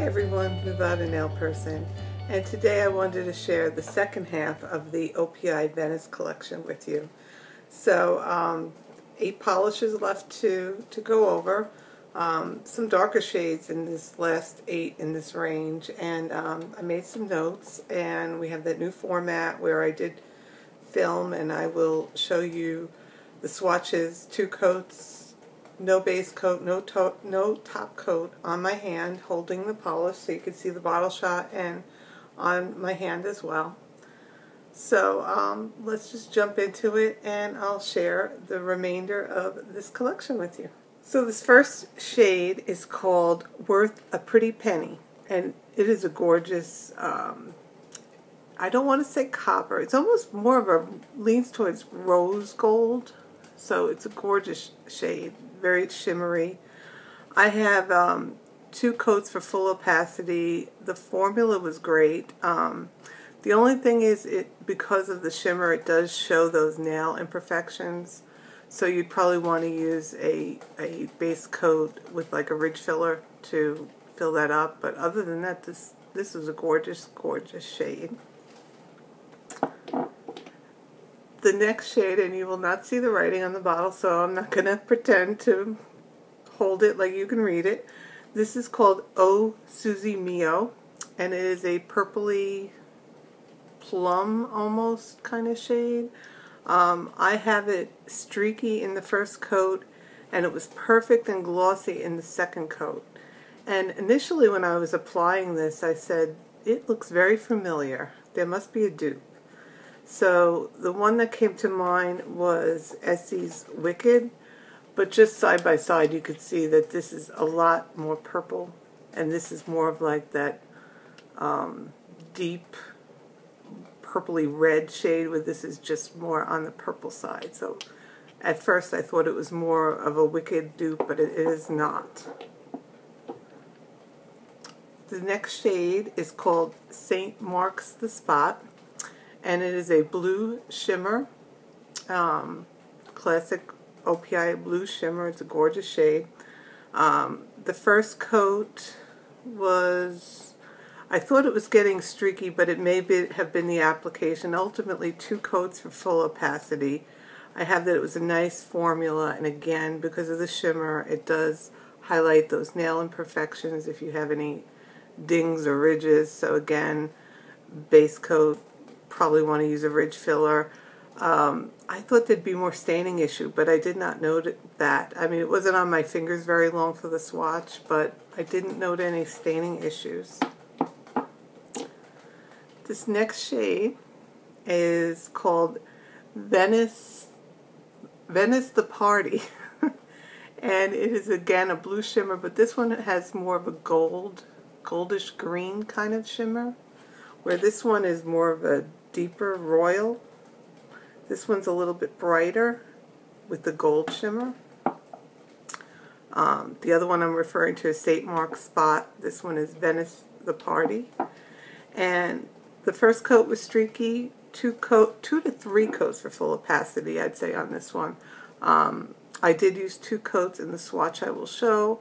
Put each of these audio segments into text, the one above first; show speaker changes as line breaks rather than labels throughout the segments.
everyone, Nevada Nail Person, and today I wanted to share the second half of the OPI Venice collection with you. So 8 polishes left to go over, some darker shades in this last 8 in this range, and I made some notes, and we have that new format where I did film, and I will show you the swatches, 2 coats, no base coat, no top coat on my hand holding the polish so you can see the bottle shot, and on my hand as well. So let's just jump into it and I'll share the remainder of this collection with you. So this first shade is called Worth a Pretty Penny, and it is a gorgeous, I don't want to say copper, it's almost more of a, leans towards rose gold. So it's a gorgeous shade, very shimmery. I have 2 coats for full opacity. The formula was great. The only thing is, because of the shimmer, it does show those nail imperfections. So you'd probably want to use a base coat with like a ridge filler to fill that up. But other than that, this is a gorgeous, gorgeous shade. The next shade, and you will not see the writing on the bottle, so I'm not going to pretend to hold it like you can read it. This is called Oh Susie Me, and it is a purpley plum almost kind of shade. I have it streaky in the first coat, and it was perfect and glossy in the second coat. And initially when I was applying this, I said, it looks very familiar. There must be a dupe. So the one that came to mind was Essie's Wicked, but just side by side you could see that this is a lot more purple, and this is more of like that deep purpley red shade, where this is just more on the purple side. So at first I thought it was more of a Wicked dupe, but it is not. The next shade is called St. Mark's the Spot, and it is a blue shimmer, classic OPI blue shimmer. It's a gorgeous shade. The first coat was, I thought it was getting streaky, but it may have been the application. Ultimately 2 coats for full opacity. I have that it was a nice formula, and again, because of the shimmer, it does highlight those nail imperfections if you have any dings or ridges. So again, base coat, probably want to use a ridge filler. I thought there'd be more staining issue, but I did not note that. I mean, it wasn't on my fingers very long for the swatch, but I didn't note any staining issues. This next shade is called Venice The Party, and it is again a blue shimmer, but this one has more of a goldish green kind of shimmer, where this one is more of a deeper royal. This one's a little bit brighter with the gold shimmer. The other one I'm referring to is St. Mark's Spot. This one is Venice The Party. And the first coat was streaky. 2 to 3 coats for full opacity, I'd say, on this one. I did use 2 coats in the swatch I will show,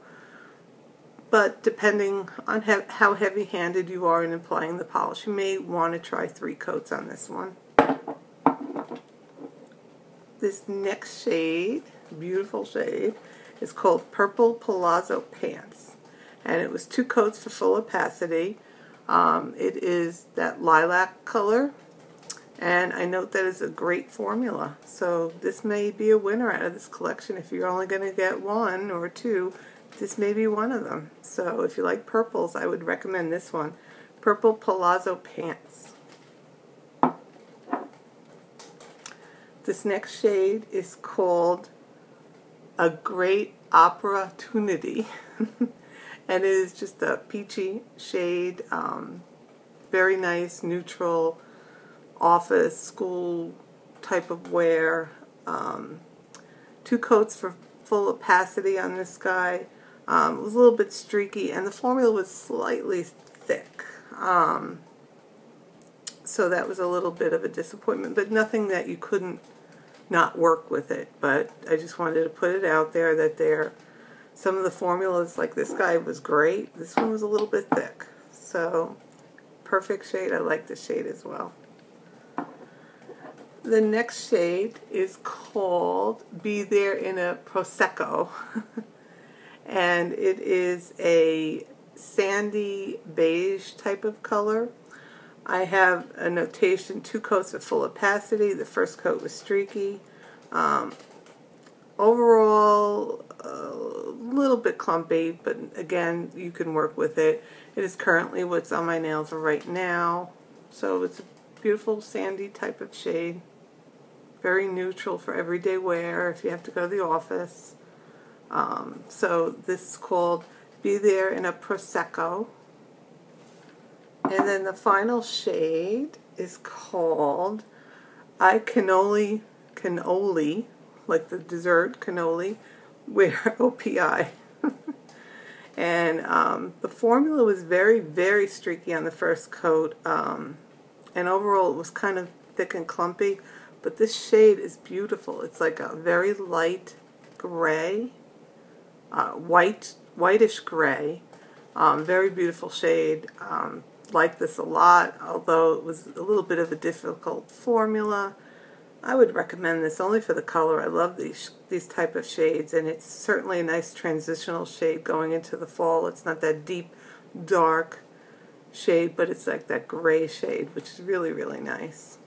but depending on how heavy-handed you are in applying the polish, you may want to try 3 coats on this one. This next shade, beautiful shade, is called Purple Palazzo Pants, and it was 2 coats for full opacity. It is that lilac color, and I note that it's a great formula. So this may be a winner out of this collection. If you're only going to get 1 or 2, this may be one of them. So if you like purples, I would recommend this one, Purple Palazzo Pants. This next shade is called A Great Opera-tunity, and it is just a peachy shade, very nice, neutral, office, school type of wear. 2 coats for full opacity on this guy. It was a little bit streaky, and the formula was slightly thick. So that was a little bit of a disappointment, but nothing that you couldn't not work with it. But I just wanted to put it out there that Some of the formulas, like this guy, was great. This one was a little bit thick. So, perfect shade. I like the shade as well. The next shade is called Be There in a Prosecco. And it is a sandy beige type of color. I have a notation, 2 coats of full opacity. The first coat was streaky. Overall, a little bit clumpy, but again, you can work with it. It is currently what's on my nails right now. So it's a beautiful sandy type of shade. Very neutral for everyday wear if you have to go to the office. So this is called Be There in a Prosecco. And then the final shade is called Cannoli, like the dessert cannoli, wear OPI. And the formula was very, very streaky on the first coat. And overall it was kind of thick and clumpy. But this shade is beautiful. It's like a very light gray, whitish gray. Very beautiful shade. Like this a lot, although it was a little bit of a difficult formula. I would recommend this only for the color. I love these type of shades, and it's certainly a nice transitional shade going into the fall. It's not that deep, dark shade, but it's like that gray shade, which is really, really nice.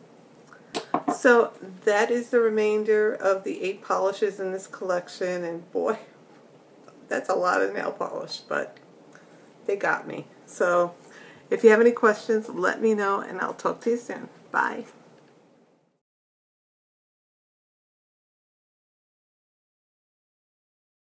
So that is the remainder of the 8 polishes in this collection, and boy, that's a lot of nail polish, but they got me. So if you have any questions, let me know, and I'll talk to you soon. Bye.